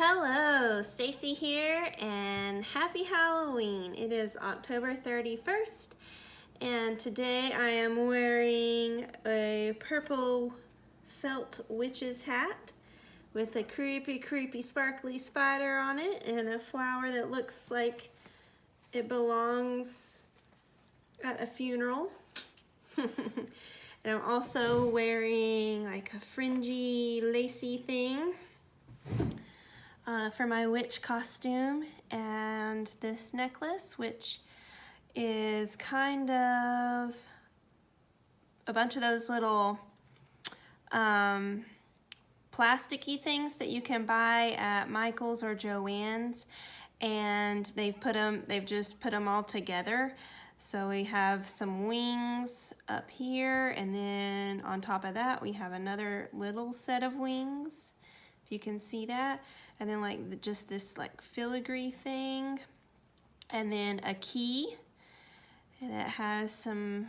Hello, Stacy here, and happy Halloween. It is October 31st, and today I am wearing a purple felt witch's hat with a creepy sparkly spider on it and a flower that looks like it belongs at a funeral. And I'm also wearing like a fringy, lacy thing for my witch costume, and this necklace, which is kind of a bunch of those little plasticky things that you can buy at Michael's or Joann's, and they've just put them all together. So we have some wings up here, and then on top of that we have another little set of wings, if you can see that, and then like just this like filigree thing, and then a key that has some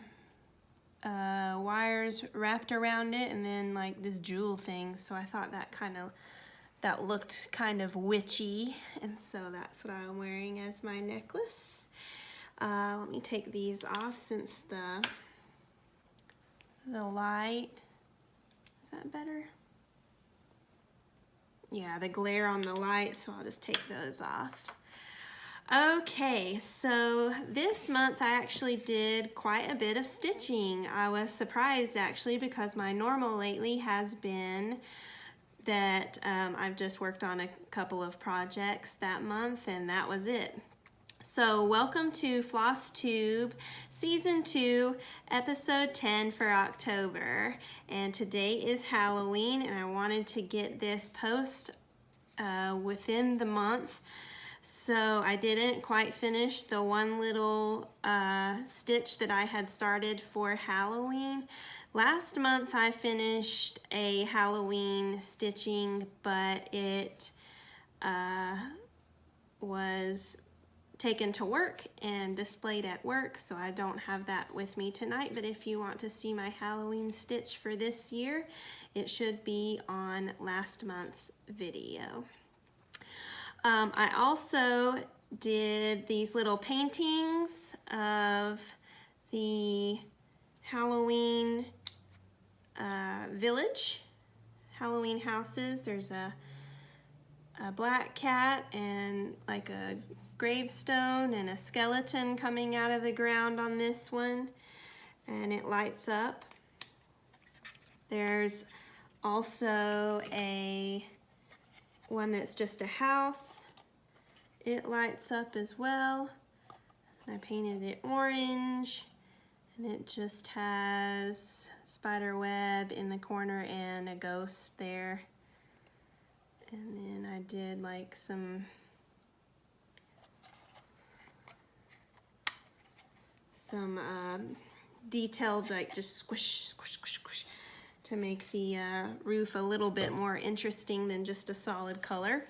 wires wrapped around it, and then like this jewel thing. So I thought that looked kind of witchy, and so that's what I'm wearing as my necklace. Let me take these off since the light, is that better? Yeah, the glare on the light, so I'll just take those off. Okay, so this month I actually did quite a bit of stitching. I was surprised actually, because my normal lately has been that I've just worked on a couple of projects that month, and that was it. So welcome to FlossTube Season 2, Episode 10 for October. And today is Halloween, and I wanted to get this post within the month. So I didn't quite finish the one little stitch that I had started for Halloween. Last month I finished a Halloween stitching, but it was taken to work and displayed at work, so I don't have that with me tonight. But if you want to see my Halloween stitch for this year, it should be on last month's video. I also did these little paintings of the Halloween village, Halloween houses. There's a black cat and like a gravestone and a skeleton coming out of the ground on this one, and it lights up. There's also a one that's just a house. It lights up as well. I painted it orange, and it just has spider web in the corner and a ghost there. And then I did like some detailed, like just squish to make the roof a little bit more interesting than just a solid color.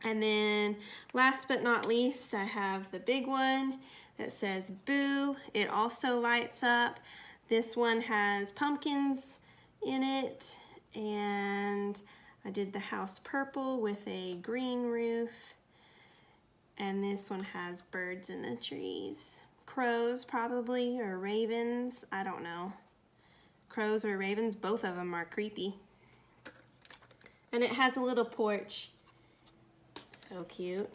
And then last but not least, I have the big one that says boo. It also lights up. This one has pumpkins in it, and I did the house purple with a green roof, and this one has birds in the trees. Crows probably, or ravens, I don't know. Crows or ravens, both of them are creepy. And it has a little porch. So cute.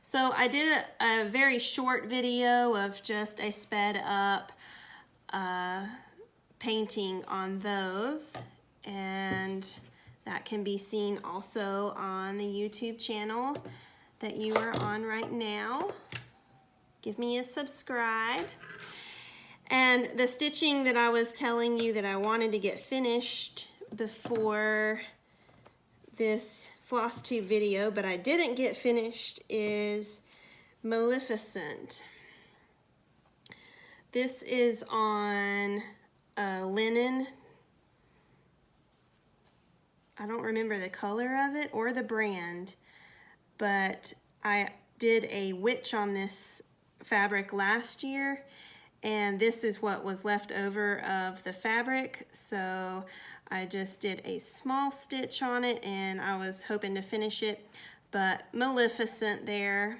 So I did a very short video of just a sped up painting on those, and that can be seen also on the YouTube channel that you are on right now. Give me a subscribe. And the stitching that I was telling you that I wanted to get finished before this FlossTube video, but I didn't get finished, is Maleficent. This is on linen. I don't remember the color of it or the brand, but I did a witch on this fabric last year, and this is what was left over of the fabric, so I just did a small stitch on it and I was hoping to finish it, but Maleficent there.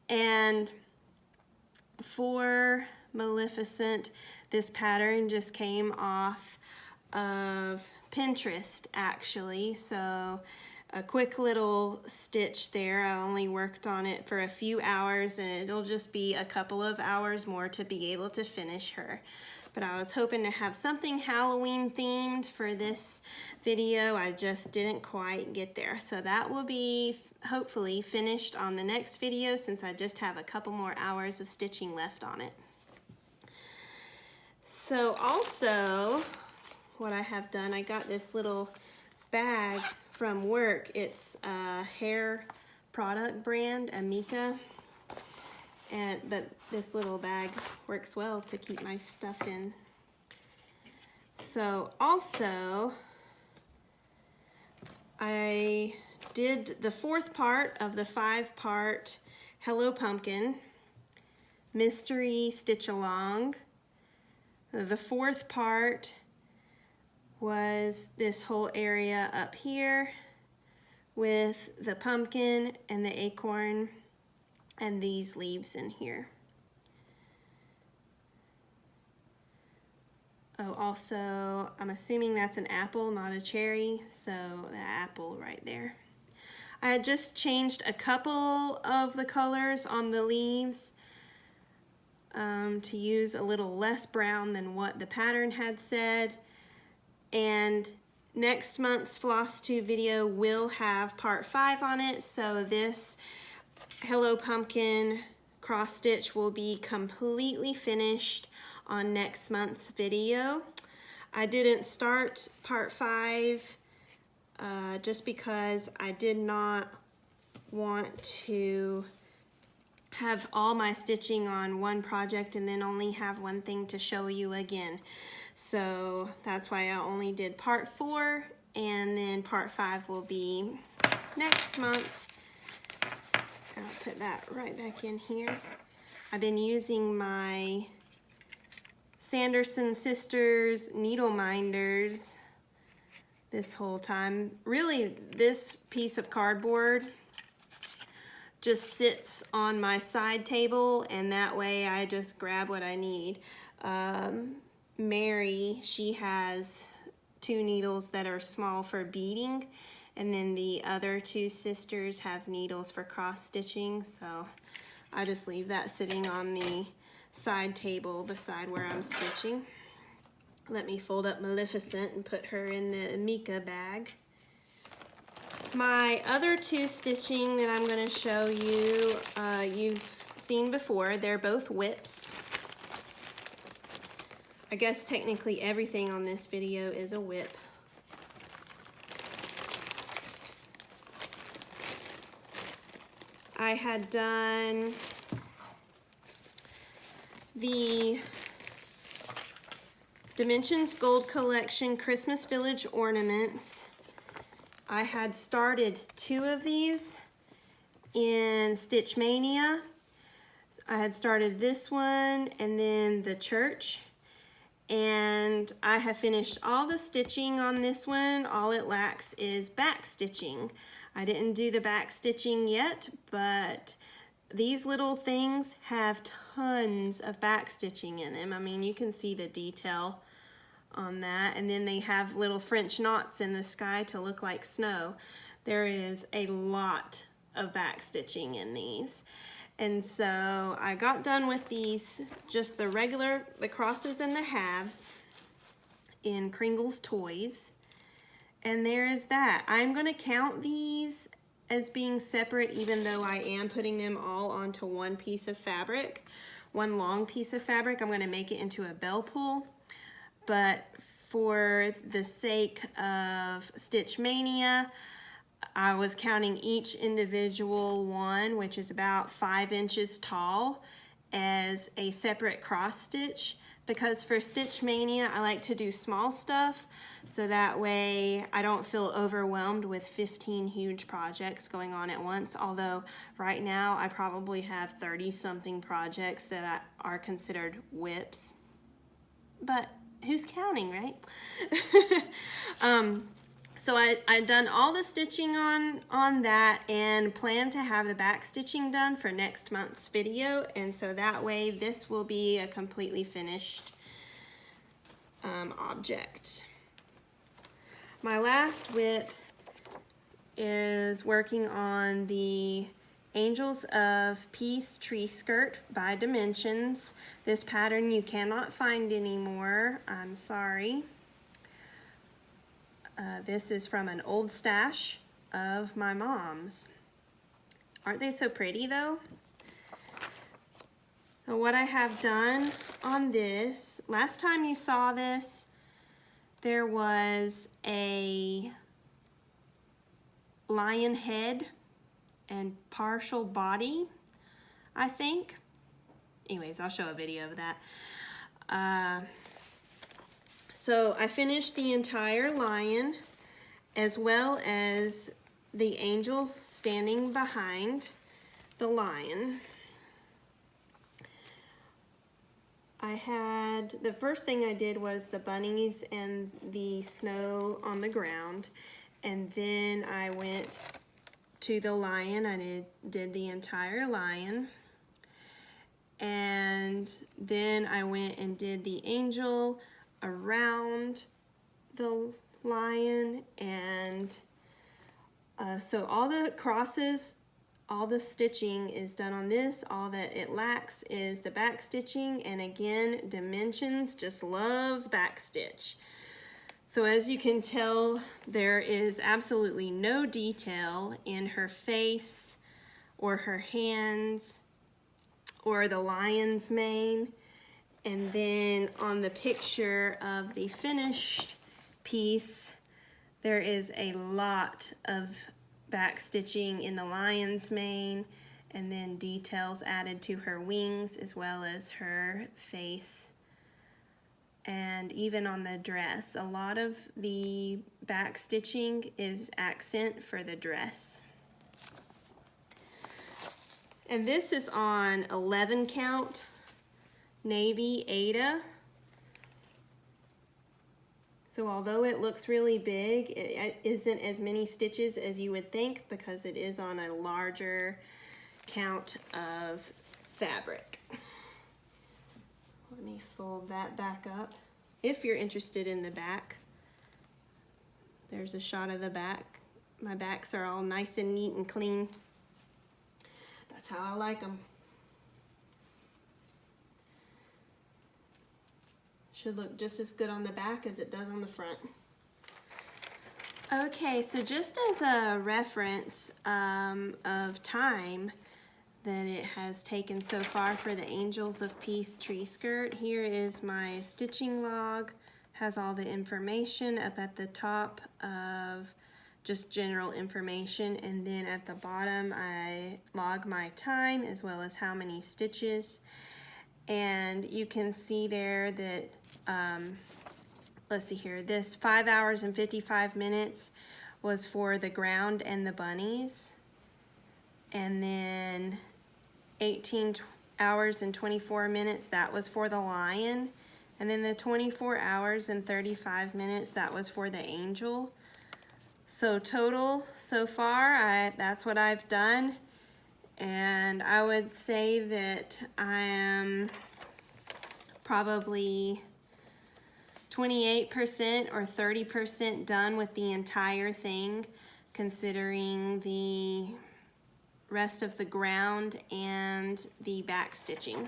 And for Maleficent, this pattern just came off of Pinterest actually, so a quick little stitch there. I only worked on it for a few hours and it'll just be a couple of hours more to be able to finish her. But I was hoping to have something Halloween themed for this video. I just didn't quite get there. So that will be hopefully finished on the next video since I just have a couple more hours of stitching left on it. So also what I have done, I got this little bag from work. It's a hair product brand, Amika. But this little bag works well to keep my stuff in. So also, I did the 4th part of the 5-part Hello Pumpkin mystery stitch along. The 4th part was this whole area up here with the pumpkin and the acorn and these leaves in here. Oh, also, I'm assuming that's an apple, not a cherry, so the apple right there. I had just changed a couple of the colors on the leaves to use a little less brown than what the pattern had said. And next month's FlossTube video will have part 5 on it, so this Hello Pumpkin cross stitch will be completely finished on next month's video. I didn't start part 5 just because I did not want to have all my stitching on one project and then only have one thing to show you again. So that's why I only did part 4, and then part 5 will be next month. I'll put that right back in here. I've been using my Sanderson Sisters needle minders this whole time. Really, this piece of cardboard just sits on my side table, and that way I just grab what I need. Mary, she has 2 needles that are small for beading, and then the other 2 sisters have needles for cross stitching, so I just leave that sitting on the side table beside where I'm stitching. Let me fold up Maleficent and put her in the Amika bag. My other 2 stitching that I'm going to show you, you've seen before. They're both whips. I guess technically everything on this video is a whip. I had done the Dimensions Gold Collection Christmas Village Ornaments. I had started 2 of these in Stitch Mania. I had started this one and then the church, and I have finished all the stitching on this one. All it lacks is back stitching. I didn't do the back stitching yet, but these little things have tons of back stitching in them. I mean, you can see the detail on that, and then they have little French knots in the sky to look like snow. There is a lot of back stitching in these. And so I got done with these, just the regular, the crosses and the halves in Kringle's Toys. And there is that. I'm gonna count these as being separate, even though I am putting them all onto one piece of fabric, one long piece of fabric. I'm gonna make it into a bell pull, but for the sake of Stitch Mania, I was counting each individual one, which is about 5 inches tall, as a separate cross stitch, because for Stitch Mania I like to do small stuff so that way I don't feel overwhelmed with 15 huge projects going on at once, although right now I probably have 30 something projects that are considered whips, but who's counting, right? So I've done all the stitching on that and plan to have the back stitching done for next month's video, and so that way this will be a completely finished object. My last WIP is working on the Angels of Peace tree skirt by Dimensions. This pattern you cannot find anymore, I'm sorry. This is from an old stash of my mom's. Aren't they so pretty though? So what I have done on this, last time you saw this, there was a lion head and partial body, I think. Anyways, I'll show a video of that. So I finished the entire lion as well as the angel standing behind the lion. The first thing I did was the bunnies and the snow on the ground, and then I went to the lion. I did the entire lion, and then I went and did the angel around the lion, and so all the crosses, all the stitching is done on this. All that it lacks is the back stitching, and again, Dimensions just loves back stitch. So as you can tell, there is absolutely no detail in her face or her hands or the lion's mane. And then on the picture of the finished piece, there is a lot of back stitching in the lion's mane, and then details added to her wings as well as her face. And even on the dress, a lot of the back stitching is accent for the dress. And this is on 11 count navy Aida. So although it looks really big, it isn't as many stitches as you would think because it is on a larger count of fabric. Let me fold that back up. If you're interested in the back, there's a shot of the back. My backs are all nice and neat and clean. That's how I like them. Should look just as good on the back as it does on the front. Okay, so just as a reference of time that it has taken so far for the Angels of Peace tree skirt, here is my stitching log. Has all the information up at the top of just general information, and then at the bottom I log my time as well as how many stitches. And you can see there that let's see here, this 5 hours and 55 minutes was for the ground and the bunnies, and then 18 hours and 24 minutes, that was for the lion, and then the 24 hours and 35 minutes, that was for the angel. So total so far, that's what I've done, and I would say that I am probably 28% or 30% done with the entire thing, considering the rest of the ground and the back stitching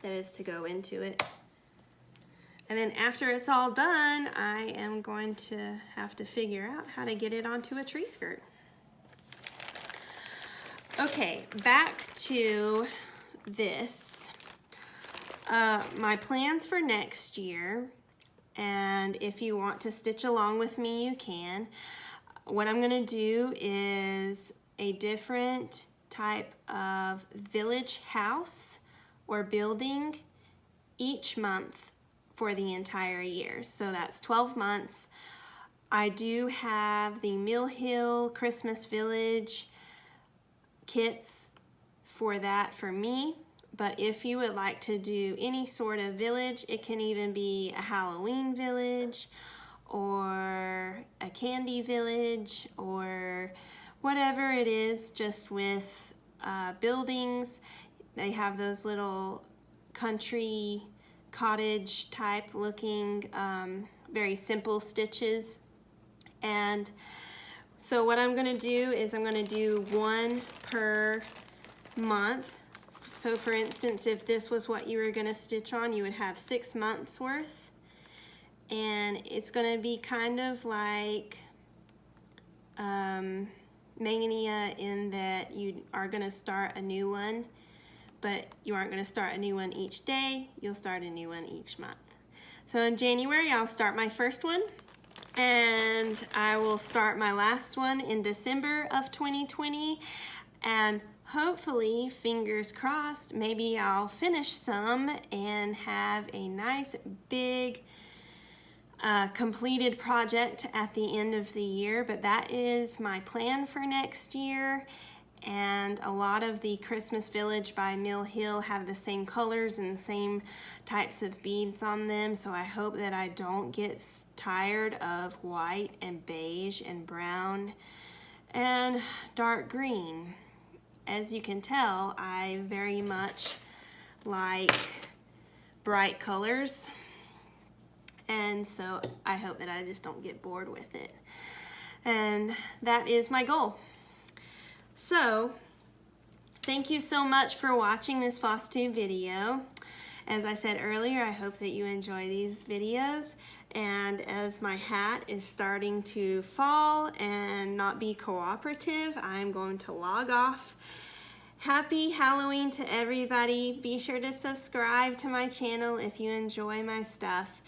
that is to go into it. And then after it's all done, I am going to have to figure out how to get it onto a tree skirt. Okay, back to this. My plans for next year, and if you want to stitch along with me, you can. What I'm gonna do is a different type of village house or building each month for the entire year. So that's 12 months. I do have the Mill Hill Christmas Village kits for that for me, But if you would like to do any sort of village, it can even be a Halloween village or a candy village or whatever it is, just with buildings. They have those little country cottage type looking very simple stitches. And so what I'm going to do is I'm going to do one per month. So for instance, if this was what you were going to stitch on, you would have 6 months worth. And it's going to be kind of like Mania, in that you are going to start a new one, but you aren't going to start a new one each day. You'll start a new one each month. So in January, I'll start my first one, and I will start my last one in December of 2020, and hopefully, fingers crossed, maybe I'll finish some and have a nice big completed project at the end of the year. But that is my plan for next year. And a lot of the Christmas Village by Mill Hill have the same colors and same types of beads on them, so I hope that I don't get tired of white and beige and brown and dark green. As you can tell, I very much like bright colors, and so I hope that I just don't get bored with it. And that is my goal. So, thank you so much for watching this FlossTube video. As I said earlier, I hope that you enjoy these videos. And as my hat is starting to fall and not be cooperative, I'm going to log off. Happy Halloween to everybody. Be sure to subscribe to my channel if you enjoy my stuff.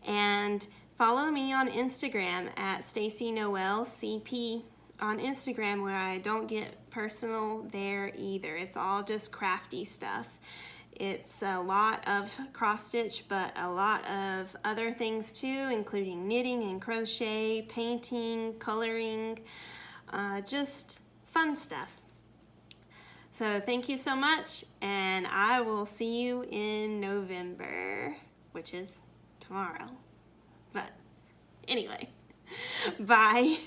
And follow me on Instagram at StacyNoelCP on Instagram, where I don't get personal there either. It's all just crafty stuff. It's a lot of cross stitch, but a lot of other things too, including knitting and crochet, painting, coloring, just fun stuff. So thank you so much, and I will see you in November, which is tomorrow. But anyway, bye.